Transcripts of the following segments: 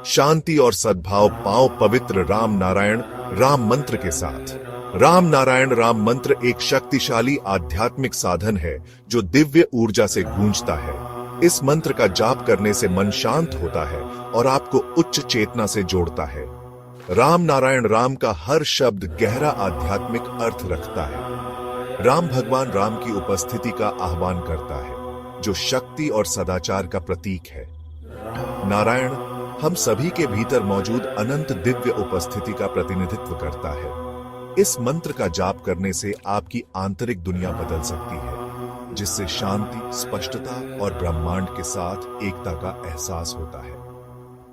शांति और सद्भाव पाओ पवित्र राम नारायण राम मंत्र के साथ। राम नारायण राम मंत्र एक शक्तिशाली आध्यात्मिक साधन है जो दिव्य ऊर्जा से गूंजता है। इस मंत्र का जाप करने से मन शांत होता है और आपको उच्च चेतना से जोड़ता है। राम नारायण राम का हर शब्द गहरा आध्यात्मिक अर्थ रखता है। राम भगवान राम की उपस्थिति का आह्वान करता है, जो शक्ति और सदाचार का प्रतीक है। नारायण हम सभी के भीतर मौजूद अनंत दिव्य उपस्थिति का प्रतिनिधित्व करता है। इस मंत्र का जाप करने से आपकी आंतरिक दुनिया बदल सकती है, जिससे शांति, स्पष्टता और ब्रह्मांड के साथ एकता का एहसास होता है।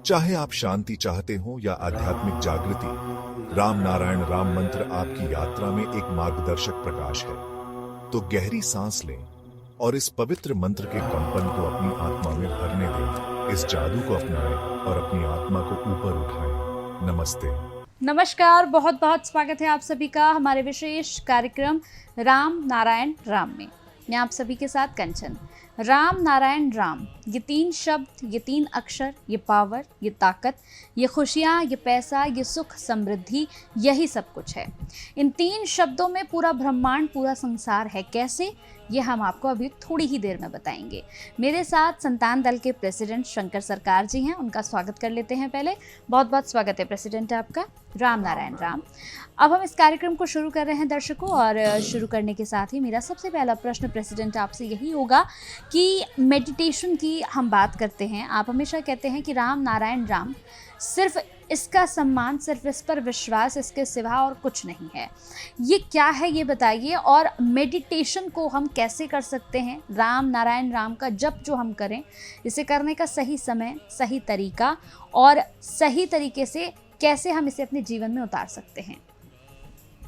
चाहे आप शांति चाहते हो या आध्यात्मिक जागृति, राम नारायण राम मंत्र आपकी यात्रा में एक मार्गदर्शक प्रकाश है। तो गहरी सांस लें और इस पवित्र मंत्र के कंपन को अपनी आत्मा में भरने दें। इस जादू को अपनाएं और अपनी आत्मा को ऊपर उठाएं। नमस्ते। नमस्कार, बहुत बहुत स्वागत है आप सभी का हमारे विशेष कार्यक्रम राम नारायण राम में। मैं आप सभी के साथ कंचन। राम नारायण राम, ये तीन शब्द, ये तीन अक्षर, ये पावर, ये ताकत, ये खुशियाँ, ये पैसा, ये सुख, समृद्धि, यही सब कुछ है। इन तीन शब्दों में पूरा ब्रह्मांड, पूरा संसार है। कैसे, ये हम आपको अभी थोड़ी ही देर में बताएंगे। मेरे साथ संतान दल के प्रेसिडेंट शंकर सरकार जी हैं, उनका स्वागत कर लेते हैं। पहले बहुत बहुत स्वागत है प्रेसिडेंट आपका। राम नारायण राम। अब हम इस कार्यक्रम को शुरू कर रहे हैं दर्शकों, और शुरू करने के साथ ही मेरा सबसे पहला प्रश्न प्रेसिडेंट आपसे यही होगा कि मेडिटेशन की हम बात करते हैं। आप हमेशा कहते हैं कि राम नारायण राम, सिर्फ इसका सम्मान, सिर्फ इस पर विश्वास, इसके सिवा और कुछ नहीं है। ये क्या है, ये बताइए। और मेडिटेशन को हम कैसे कर सकते हैं, राम नारायण राम का जप जो हम करें, इसे करने का सही समय, सही तरीका, और सही तरीके से कैसे हम इसे अपने जीवन में उतार सकते हैं।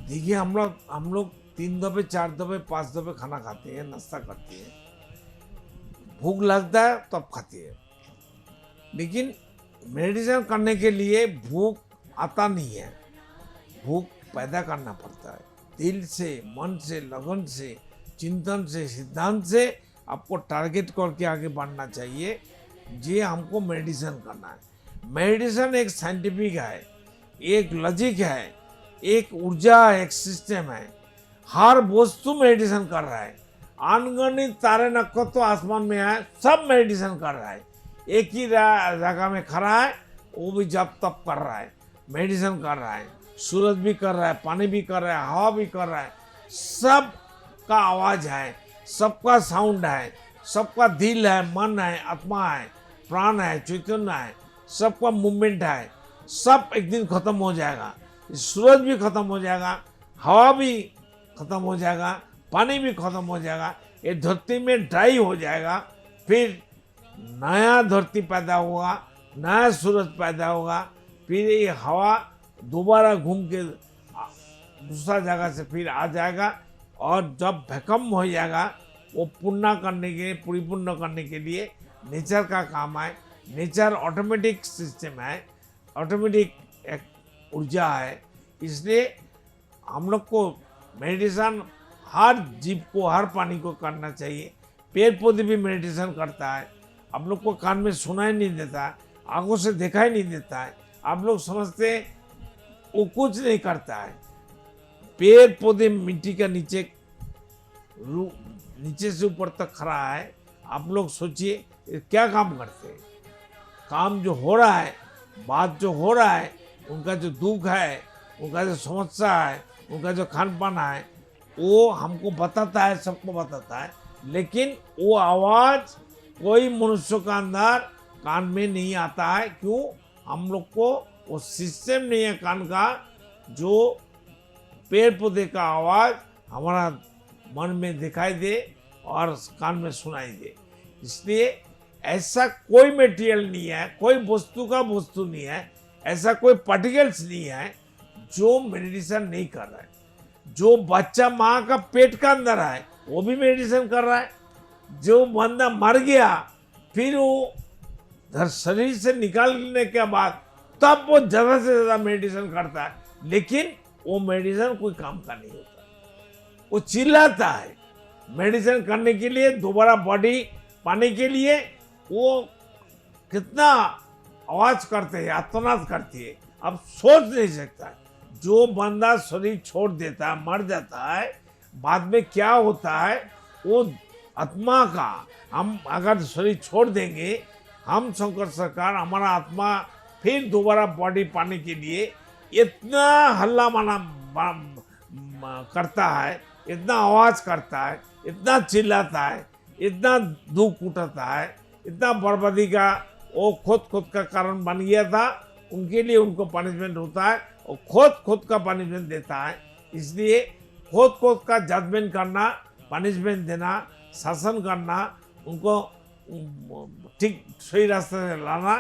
देखिए, हम लोग 3 दफे 4 दफे 5 दफे खाना खाते हैं, नाश्ता करते हैं, भूख लगता है तब खाते हैं। लेकिन मेडिटेशन करने के लिए भूख आता नहीं है, भूख पैदा करना पड़ता है। दिल से, मन से, लगन से, चिंतन से, सिद्धांत से आपको टारगेट करके आगे बढ़ना चाहिए। ये हमको मेडिटेशन करना है। मेडिटेशन एक साइंटिफिक है, एक लॉजिक है, एक ऊर्जा, एक सिस्टम है। हर वस्तु मेडिटेशन कर रहा है। अनगणित तारे नक्षत्र आसमान में है, सब मेडिटेशन कर रहा है। एक ही जगह में खड़ा है, वो भी जप तप कर रहा है, मेडिटेशन कर रहा है। सूरज भी कर रहा है, पानी भी कर रहा है, हवा भी कर रहा है। सब का आवाज़ है, सबका साउंड है, सबका दिल है, मन है, आत्मा है, प्राण है, चैतन्य है, सबका मूवमेंट है। सब एक दिन खत्म हो जाएगा। सूरज भी खत्म हो जाएगा, हवा भी खत्म हो जाएगा, पानी भी खत्म हो जाएगा। ये धरती में ड्राई हो जाएगा, फिर नया धरती पैदा होगा, नया सूरज पैदा होगा, फिर ये हवा दोबारा घूम के दूसरा जगह से फिर आ जाएगा। और जब भैकम हो जाएगा, वो परिपूर्ण करने के लिए नेचर का काम है। नेचर ऑटोमेटिक सिस्टम है, ऑटोमेटिक एक ऊर्जा है। इसलिए हम लोग को मेडिटेशन हर जीव को, हर प्राणी को करना चाहिए। पेड़ पौधे भी मेडिटेशन करता है। आप लोग को कान में सुनाई नहीं देता है, आंखों से दिखाई नहीं देता है, आप लोग समझते वो कुछ नहीं करता है। पेड़ पौधे मिट्टी का नीचे से ऊपर तक खड़ा है। आप लोग सोचिए क्या काम करते हैं। काम जो हो रहा है, बात जो हो रहा है, उनका जो दुख है, उनका जो समस्या है, उनका जो खान पान है, वो हमको बताता है, सबको बताता है। लेकिन वो आवाज़ कोई मनुष्य का अंदर कान में नहीं आता है। क्यों? हम लोग को वो सिस्टम नहीं है कान का, जो पेड़ पौधे का आवाज़ हमारा मन में दिखाई दे और कान में सुनाई दे। इसलिए ऐसा कोई मटेरियल नहीं है, कोई वस्तु नहीं है, ऐसा कोई पार्टिकल्स नहीं है जो मेडिटेशन नहीं कर रहा है। जो बच्चा माँ का पेट का अंदर है, वो भी मेडिटेशन कर रहा है। जो बंदा मर गया, फिर वो शरीर से निकालने के बाद तब वो ज़्यादा से ज़्यादा मेडिटेशन करता है। लेकिन वो मेडिटेशन कोई काम का नहीं होता, वो चिल्लाता है। मेडिटेशन करने के लिए, दोबारा बॉडी पाने के लिए वो कितना आवाज करते हैं, आत्मनाद करती है। अब सोच नहीं सकता। जो बंदा शरीर छोड़ देता है, मर जाता है, बाद में क्या होता है, वो आत्मा का, हम अगर शरीर छोड़ देंगे, हम शंकर सरकार, हमारा आत्मा फिर दोबारा बॉडी पाने के लिए इतना हल्ला करता है, इतना आवाज करता है, इतना चिल्लाता है, इतना दुख उठाता है, इतना बर्बादी का वो खुद का कारण बन गया था। उनके लिए उनको पनिशमेंट होता है और खुद का पनिशमेंट देता है। इसलिए खुद का जजमेंट करना, पनिशमेंट देना, शासन करना, उनको ठीक सही रास्ते से लाना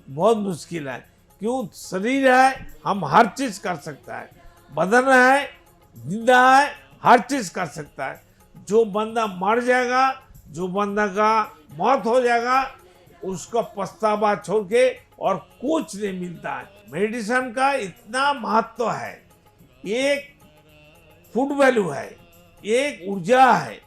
बहुत मुश्किल है। क्यों? शरीर है, हम हर चीज कर सकता है, बदन है, जिंदा है, हर चीज कर सकता है। जो बंदा मर जाएगा, जो बंदा का मौत हो जाएगा, उसका पछतावा छोड़ के और कुछ नहीं मिलता है। मेडिसिन का इतना महत्व है, एक फूड वैल्यू है, एक ऊर्जा है,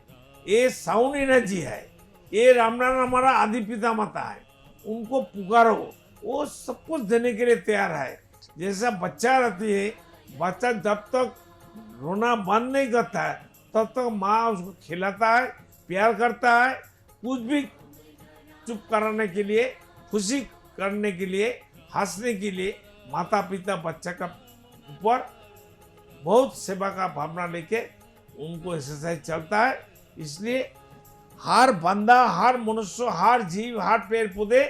ये साउंड एनर्जी है, ये रामनारायण हमारा आदि पिता माता है, उनको पुकारो, वो सब कुछ देने के लिए तैयार है। जैसा बच्चा रहती है, बच्चा जब तक रोना बंद नहीं करता है तब तक माँ उसको खिलाता है, प्यार करता है, कुछ भी चुप कराने के लिए, खुशी करने के लिए, हंसने के लिए माता पिता बच्चा का ऊपर बहुत सेवा का भावना लेके उनको एक्सरसाइज चलता है। इसलिए हर बंदा, हर मनुष्य, हर जीव, हर पेड़ पौधे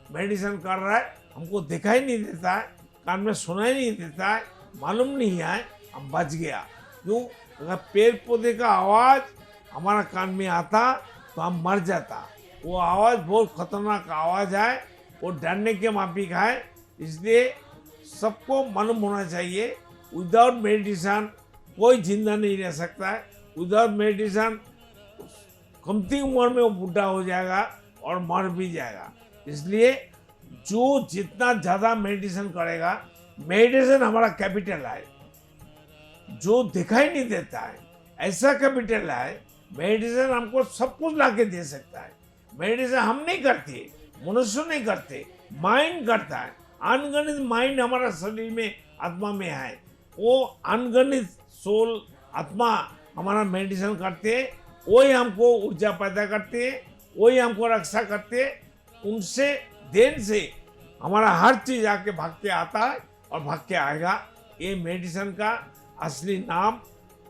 मेडिसिन कर रहा है। हमको दिखाई नहीं देता है, कान में सुनाई नहीं देता है, मालूम नहीं है, हम बच गया। क्यों? अगर पेड़ पौधे का आवाज हमारा कान में आता तो हम मर जाता। वो आवाज बहुत खतरनाक आवाज है, वो डरने के माफिक है। इसलिए सबको मालूम होना चाहिए, विदाउट मेडिसिन कोई जिंदा नहीं रह सकता है। विदाउट मेडिसिन कमती उम्र में वो बूढ़ा हो जाएगा और मर भी जाएगा। इसलिए जो जितना ज़्यादा मेडिसिन करेगा, मेडिसिन हमारा कैपिटल है, जो दिखाई नहीं देता है, ऐसा कैपिटल है। मेडिसिन हमको सब कुछ ला के दे सकता है। मेडिसिन हम नहीं करते, मनुष्य नहीं करते, माइंड करता है। अनगणित माइंड हमारा शरीर में, आत्मा में है, वो अनगणित सोल, आत्मा हमारा मेडिसिन करते हैं। वही हमको ऊर्जा पैदा करते हैं, वही हमको रक्षा करते हैं। उनसे देन से हमारा हर चीज आके भाग के आता है और भाग के आएगा। ये मेडिसिन का असली नाम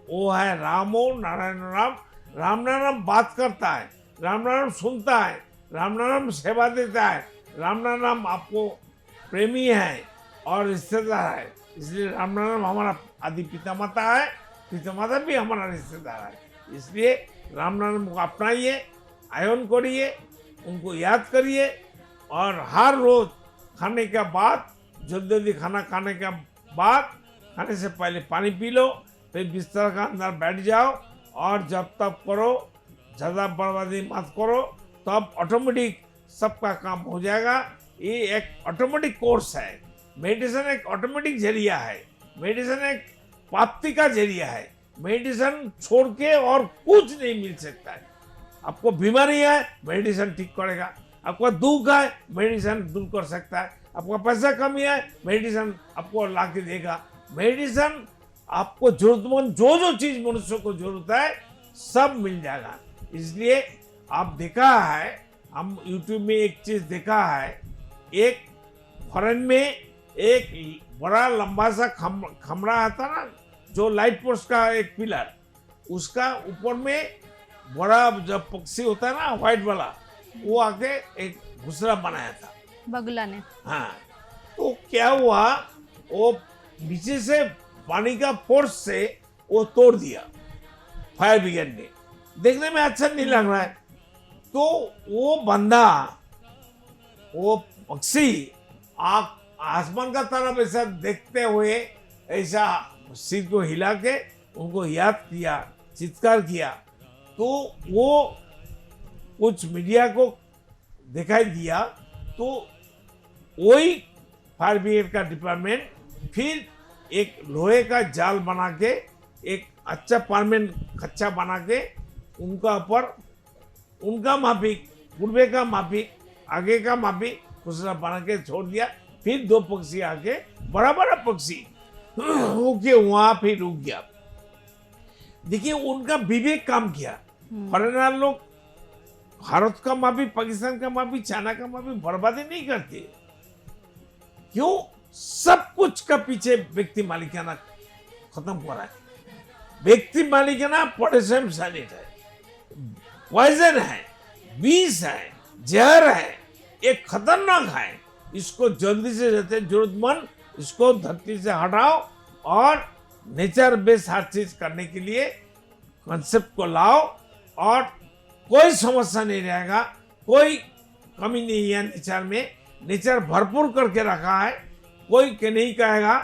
वो है रामो नारायण राम। राम नारायण बात करता है, राम नारायण सुनता है, राम नारायण सेवा देता है, राम नारायण आपको प्रेमी है और रिश्तेदार है। इसलिए राम नारायण हमारा आदि पिता माता है, पिता माता भी हमारा रिश्तेदार है। इसलिए राम नारायण को अपनाइए, आयन करिए, उनको याद करिए और हर रोज खाने के बाद, जल्दी खाना खाने के बाद, खाने से पहले पानी पी लो, फिर बिस्तर का अंदर बैठ जाओ और जब तक करो, ज़्यादा बर्बादी मत करो, तब ऑटोमेटिक सबका काम हो जाएगा। ये एक ऑटोमेटिक कोर्स है। मेडिसिन एक ऑटोमेटिक जरिया है, मेडिसिन एक प्राप्ति का जरिया है। मेडिसिन छोड़ के और कुछ नहीं मिल सकता है। आपको बीमारी है, मेडिसिन ठीक करेगा। आपको दुख है, मेडिसिन दूर कर सकता है। आपका पैसा कमी है, मेडिसिन आपको ला के देगा। मेडिसिन आपको जरूरतमंद जो चीज मनुष्य को जरूरत है सब मिल जाएगा। इसलिए आप देखा है, हम यूट्यूब में एक चीज देखा है, एक फॉरेन में एक बड़ा लंबा सा खमरा आता ना, जो लाइट पोस्ट का एक पिलर, उसका ऊपर में बड़ा जब पक्षी होता है ना व्हाइट वाला, वो आके एक घुसरा बनाया था बगुला ने। हाँ, तो क्या हुआ, वो नीचे से पानी का फोर्स से वो तोड़ दिया फायर ब्रिगेड ने। देखने में अच्छा नहीं लग रहा है, तो वो बंदा, वो पक्षी आसमान का तरफ ऐसा देखते हुए ऐसा सिर को हिला के उनको याद किया, चित्कार किया, तो वो कुछ मीडिया को दिखाई दिया। तो वही फायर ब्रिगेड का डिपार्टमेंट फिर एक लोहे का जाल बना के, एक अच्छा परमानेंट खच्चा बना के, उनका ऊपर उनका माफिक, पूर्वे का माफिक, आगे का माफिक घोंसला बना के छोड़ दिया, फिर 2 पक्षी आके बड़ा बड़ा पक्षी उगे वहां फिर रुक गया। देखिए उनका विवेक काम किया। फॉरेनर लोग भारत का माफी, पाकिस्तान का माफी, चाइना का माफी बर्बादी नहीं करते। क्यों? सब कुछ का पीछे व्यक्ति मालिकाना खत्म हो रहा है। व्यक्ति मालिकाना पोटेशियम सैलेट है, पॉइजन है, विष है, जहर है, एक खतरनाक है। इसको जल्दी से जरूरतमंद इसको धरती से हटाओ और नेचर बेस्ड हर चीज करने के लिए कंसेप्ट को लाओ और कोई समस्या नहीं रहेगा, कोई कमी नहीं है नेचर में। नेचर भरपूर करके रखा है। कोई के नहीं कहेगा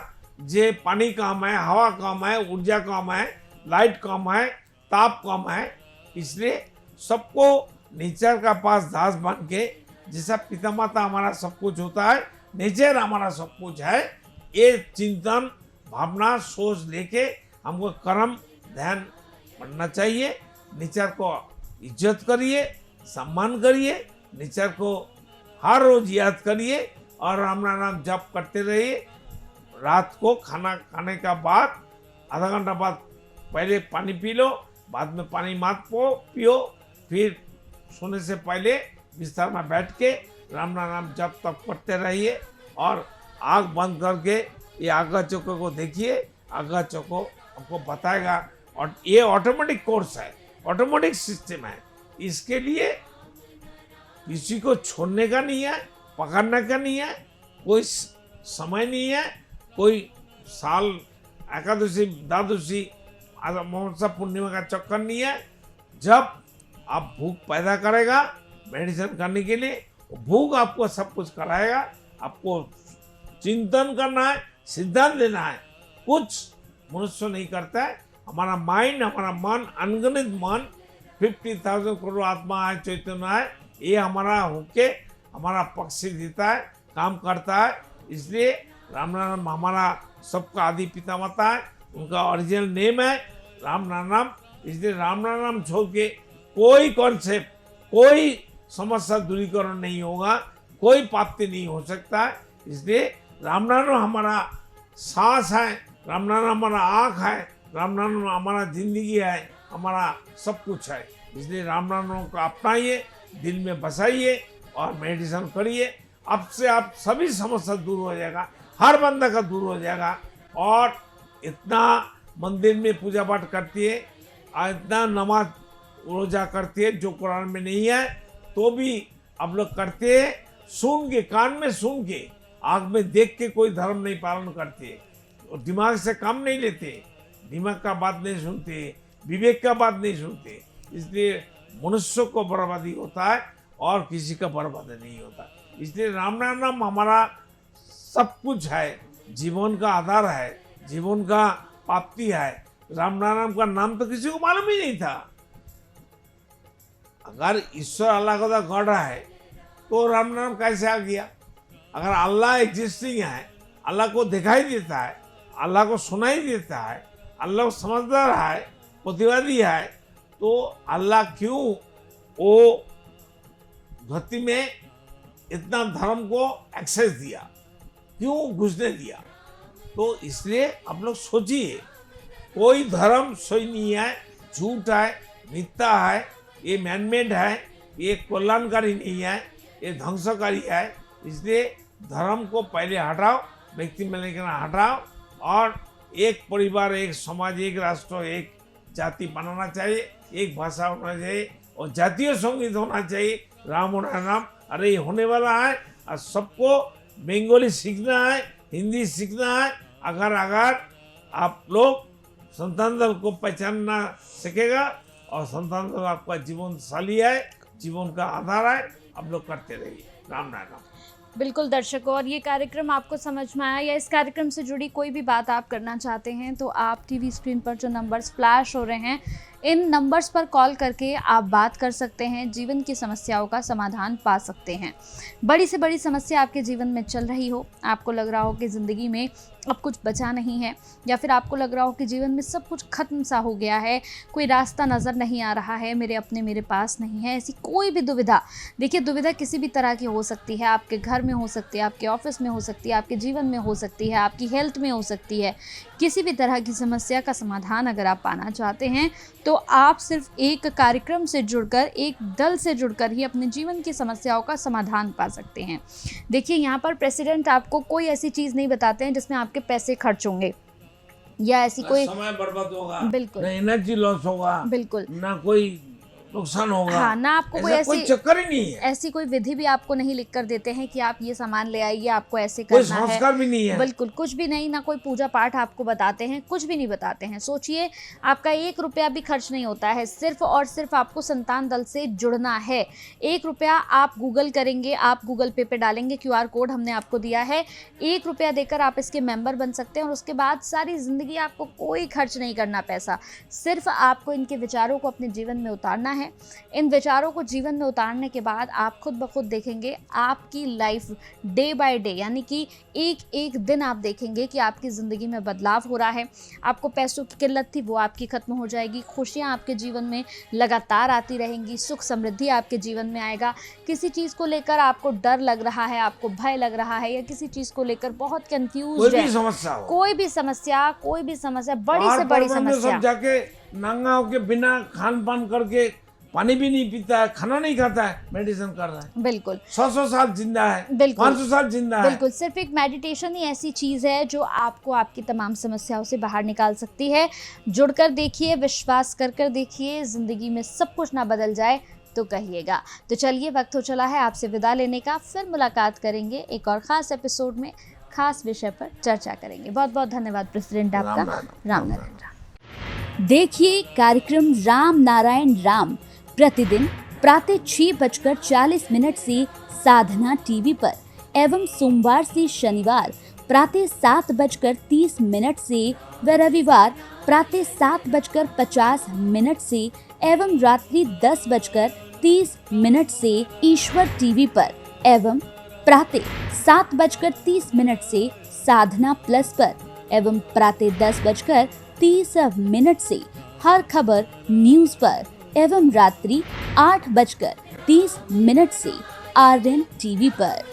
जे पानी कम है, हवा कम है, ऊर्जा कम है, लाइट कम है, ताप कम है। इसलिए सबको नेचर का पास दास बन के, जैसा पिता माता हमारा सब कुछ होता है, नेचर हमारा सब कुछ है, ये चिंतन भावना सोच लेके हमको कर्म ध्यान पढ़ना चाहिए। नेचर को इज्जत करिए, सम्मान करिए, नेचर को हर रोज याद करिए और राम नाम जप करते रहिए। रात को खाना खाने का बाद आधा घंटा बाद पहले पानी पी लो, बाद में पानी मत पियो, फिर सोने से पहले बिस्तर में बैठ के राम नाम जप तप करते रहिए और आग बंद करके ये आगा चौको को देखिए। आगा चौको आपको बताएगा और ये ऑटोमेटिक कोर्स है, ऑटोमेटिक सिस्टम है। इसके लिए किसी को छोड़ने का नहीं है, पकड़ने का नहीं है, कोई समय नहीं है, कोई साल एकादशी द्वादशी अमावस्या पूर्णिमा का चक्कर नहीं है। जब आप भूख पैदा करेगा मेडिसिन करने के लिए, भूख आपको सब कुछ कराएगा। आपको चिंतन करना है, सिद्धांत लेना है। कुछ मनुष्य नहीं करता है। हमारा माइंड, हमारा मन, अनगिनत मन, 50,000 करोड़ आत्मा है, चैतन्य है, ये हमारा होके हमारा पक्ष देता है, काम करता है। इसलिए राम नाम हमारा सबका आदि पिता माता है, उनका ओरिजिनल नेम है राम नाम। इसलिए राम नाम छोड़ के कोई कॉन्सेप्ट, कोई समस्या दूरीकरण नहीं होगा, कोई प्राप्ति नहीं हो सकता है। इसलिए राम नाम हमारा सांस है, राम नाम हमारा आँख है, राम नाम हमारा जिंदगी है, हमारा सब कुछ है। इसलिए राम नाम को अपनाइए, दिल में बसाइए और मेडिटेशन करिए। अब से आप सभी समस्या दूर हो जाएगा, हर बंदा का दूर हो जाएगा। और इतना मंदिर में पूजा पाठ करती है और इतना नमाज रोजा करती है जो कुरान में नहीं है, तो भी आप लोग करते हैं। सुन के, कान में सुन के, आँख में देख के कोई धर्म नहीं पालन करते और दिमाग से काम नहीं लेते, दिमाग का बात नहीं सुनते, विवेक का बात नहीं सुनते। इसलिए मनुष्य को बर्बादी होता है और किसी का बर्बादी नहीं होता। इसलिए राम नाम हमारा सब कुछ है, जीवन का आधार है, जीवन का प्राप्ति है। राम नाम का नाम तो किसी को मालूम ही नहीं था। अगर ईश्वर अल्लाह का गॉड है तो राम नाम कैसे आ गया? अगर अल्लाह एग्जिस्टिंग है, अल्लाह को दिखाई देता है, अल्लाह को सुनाई देता है, अल्लाह समझदार है, प्रतिवादी है, तो अल्लाह क्यों वो धरती में इतना धर्म को एक्सेस दिया, क्यों घुसने दिया? तो इसलिए आप लोग सोचिए, कोई धर्म सही नहीं है, झूठ है, मिथ्या है, ये मैनमेड है, ये कल्याणकारी नहीं है, ये ध्वंसकारी है। इसलिए धर्म को पहले हटाओ, व्यक्ति में लेकर हटाओ और एक परिवार, एक समाज, एक राष्ट्र, एक जाति बनाना चाहिए, एक भाषा होना चाहिए और जातीय संगीत होना चाहिए। राम और नाम अरे ये होने वाला है और सबको बंगाली सीखना है, हिंदी सीखना है। अगर आप लोग संतान धर्म को पहचानना सीखेगा और संतान धर्म आपका जीवन साली है, जीवन का आधार है, आप लोग करते रहिए। राम नाम। बिल्कुल दर्शकों, और ये कार्यक्रम आपको समझ में आया या इस कार्यक्रम से जुड़ी कोई भी बात आप करना चाहते हैं तो आप टीवी स्क्रीन पर जो नंबर्स फ्लैश हो रहे हैं, इन नंबर्स पर कॉल करके आप बात कर सकते हैं, जीवन की समस्याओं का समाधान पा सकते हैं। बड़ी से बड़ी समस्या आपके जीवन में चल रही हो, आपको लग रहा हो कि ज़िंदगी में अब कुछ बचा नहीं है, या फिर आपको लग रहा हो कि जीवन में सब कुछ खत्म सा हो गया है, कोई रास्ता नज़र नहीं आ रहा है, मेरे अपने मेरे पास नहीं है, ऐसी कोई भी दुविधा, देखिए दुविधा किसी भी तरह की हो सकती है, आपके घर में हो सकती है, आपके ऑफिस में हो सकती है, आपके जीवन में हो सकती है, आपकी हेल्थ में हो सकती है, किसी भी तरह की समस्या का समाधान अगर आप पाना चाहते हैं तो आप सिर्फ एक कार्यक्रम से जुड़कर, एक दल से जुड़कर ही अपने जीवन की समस्याओं का समाधान पा सकते हैं। देखिए यहाँ पर प्रेसिडेंट आपको कोई ऐसी चीज़ नहीं बताते हैं जिसमें आपके पैसे खर्च होंगे या ऐसी कोई समय बर्बाद होगा, बिल्कुल ना एनर्जी लॉस होगा, बिल्कुल ना कोई नुकसान होगा। हाँ, ना आपको कोई कोई ऐसी चक्कर ही नहीं है, ऐसी कोई विधि भी आपको नहीं लिख कर देते हैं कि आप ये सामान ले आइए, आपको ऐसे कोई करना है, संस्कार भी नहीं है, बिल्कुल कुछ भी नहीं, ना कोई पूजा पाठ आपको बताते हैं, कुछ भी नहीं बताते हैं। सोचिए आपका 1 रुपया भी खर्च नहीं होता है, सिर्फ और सिर्फ आपको संतान दल से जुड़ना है। 1 रुपया आप गूगल करेंगे, आप गूगल पे पे डालेंगे, QR कोड हमने आपको दिया है, 1 रुपया देकर आप इसके मेंबर बन सकते हैं और उसके बाद सारी ज़िंदगी आपको कोई खर्च नहीं करना पैसा, सिर्फ आपको इनके विचारों को अपने जीवन में उतारना है। इन विचारों को जीवन में उतारने के बाद आप खुद ब खुद देखेंगे आपकी लाइफ डे बाय डे, यानी कि एक एक दिन आप देखेंगे कि आपकी ज़िंदगी में बदलाव हो रहा है। आपको पैसों की किल्लत थी वो आपकी ख़त्म हो जाएगी, खुशियाँ आपके जीवन में लगातार आती रहेंगी, सुख समृद्धि आपके जीवन में आएगा। किसी चीज़ को लेकर आपको डर लग रहा है, आपको भय लग रहा है, या किसी चीज़ को लेकर बहुत कंफ्यूज है, कोई भी समस्या बड़ी से बड़ी समस्या, जाके नंगा होके बिना खान पान करके, पानी भी नहीं पीता है, खाना नहीं खाता है, मेडिटेशन कर रहा है, बिल्कुल 100 साल जिंदा है, बिल्कुल 500 साल जिंदा है। बिल्कुल सिर्फ एक मेडिटेशन ही ऐसी चीज़ है जो आपको आपकी तमाम समस्याओं से बाहर निकाल सकती है। जुड़कर देखिए, विश्वास कर कर देखिए, ज़िंदगी में सब कुछ ना बदल जाए तो कहिएगा। तो चलिए वक्त हो चला है आपसे विदा लेने का, फिर मुलाकात करेंगे एक और ख़ास एपिसोड में, खास विषय पर चर्चा करेंगे। बहुत बहुत धन्यवाद प्रेसिडेंट आपका। राम नारायण राम। देखिए कार्यक्रम राम नारायण राम प्रतिदिन प्रातः 6:40 से साधना टीवी पर एवं सोमवार से शनिवार प्रातः 7:30 से व रविवार प्रातः 7:50 से एवं रात्रि 10:30 से ईश्वर टीवी पर एवं प्रातः 7:30 से साधना प्लस पर एवं प्रातः 10:30 से हर खबर न्यूज पर एवं रात्रि 8:30 से RN टीवी पर।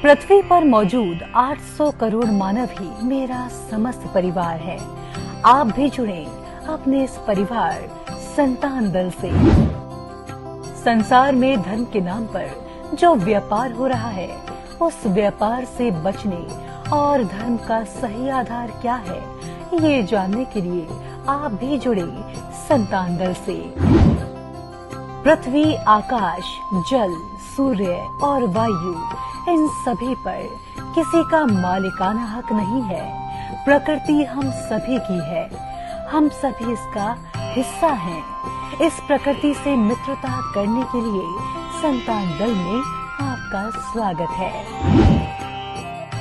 पृथ्वी पर मौजूद 800 करोड़ मानव ही मेरा समस्त परिवार है। आप भी जुड़े अपने इस परिवार संतान दल से। संसार में धर्म के नाम पर जो व्यापार हो रहा है, उस व्यापार से बचने और धर्म का सही आधार क्या है, ये जानने के लिए आप भी जुड़े संतान दल से। पृथ्वी, आकाश, जल, सूर्य और वायु, इन सभी पर किसी का मालिकाना हक नहीं है। प्रकृति हम सभी की है, हम सभी इसका हिस्सा हैं। इस प्रकृति से मित्रता करने के लिए संतान दल में आपका स्वागत है।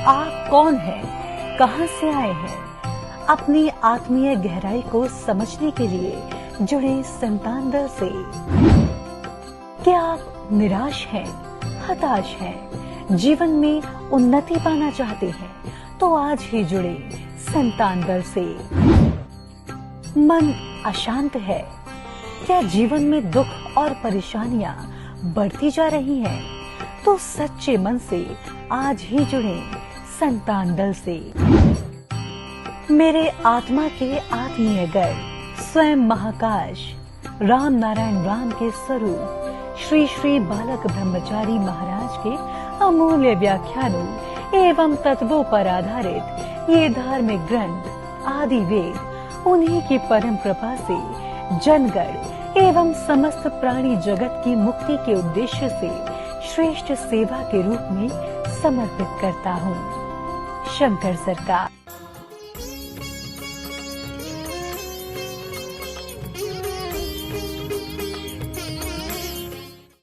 आप कौन हैं? कहां से आए हैं? अपनी आत्मीय गहराई को समझने के लिए जुड़े संतान दल से। क्या आप निराश हैं, हताश हैं, जीवन में उन्नति पाना चाहते हैं, तो आज ही जुड़े संतान दल से। मन अशांत है, क्या जीवन में दुख और परेशानियां बढ़ती जा रही हैं, तो सच्चे मन से आज ही जुड़े संतान दल से। मेरे आत्मा के आत्मीय गर्भ स्वयं महाकाश राम नारायण राम के स्वरूप श्री श्री बालक ब्रह्मचारी महाराज के अमूल्य व्याख्यानों एवं तत्वों पर आधारित ये धार्मिक ग्रंथ आदि वेद, उन्हीं की परम कृपा से जनगण एवं समस्त प्राणी जगत की मुक्ति के उद्देश्य से श्रेष्ठ सेवा के रूप में समर्पित करता हूँ। शंकर सरकार।